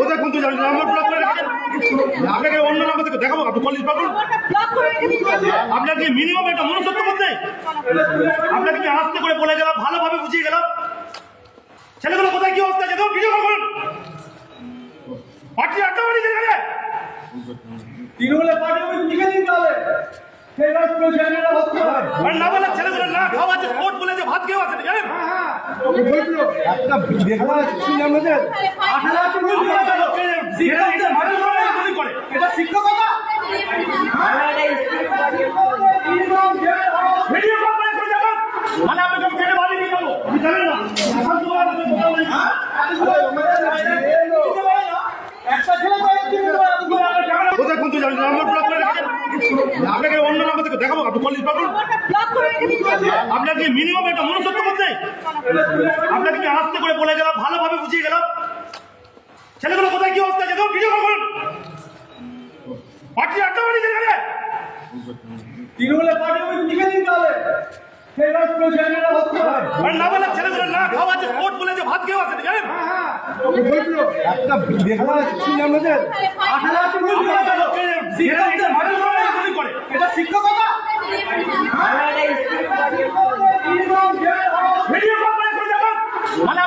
কোথায় কোন তুই জানেন নাম্বার ব্লক করে রেখেছেন? আপনাকে অন্য নাম্বার থেকে দেখাবো, আপনি কলেজ পাবেন। আপনার কি মিনিমাম একটা মনুষ্যত্ব বোধ নেই? আপনাকে কি আস্তে করে বলে গেলাম, ভালোভাবে বুঝিয়ে গেলাম, ছেলেগুলো কোথায় কি অবস্থা আছে ভিডিও কল করুন। পার্টি আড্ডা মারি যেখানে তৃণমূলের পার্টি অফিস লিখে দিন তাহলে সেই রাষ্ট্র ছেলেরা হচ্ছে আর না বলে ছেলেগুলো না খাওয়া আছে, কোর্ট বলে যে ভাত খেয়ে আছে জানেন। একটা দেখলাম কি আমাদের 18 করে এটা শিক্ষকতা ভিডিও কল করে করে দেখুন, মানে আপনাকে কেটে বাড়ি নিয়ে যাবো, আপনি জানেন না। একটা ছেলে কোথায় কোন তুই জানেন নাম্বার ব্লক করে রেখেছেন? আপনাকে অন্য নাম্বার থেকে দেখাবো, আপনি কলেজ পাবেন। আপনার কি মিনিমাম একটা মনুষ্যত্ব বোধ নেই? আপনাকে কি আস্তে করে বলে গেলাম, ভালোভাবে বুঝিয়ে গেলাম, ছেলেগুলো কোথায় কি অবস্থা আছে ভিডিও কল করুন। পার্টি আড্ডা মারি যেখানে তৃণমূলের পার্টি অফিস লিখে দিন তাহলে সেই রাষ্ট্র ছেলেরা হচ্ছে আর না বলে ছেলেগুলো না খাওয়া আছে, কোর্ট বলে যে ভাত খেয়ে আছে জানেন। একটা দেখলাম কি আমাদের 18 করে এটা শিক্ষকতা ভিডিও কল করে করে দেখুন, মানে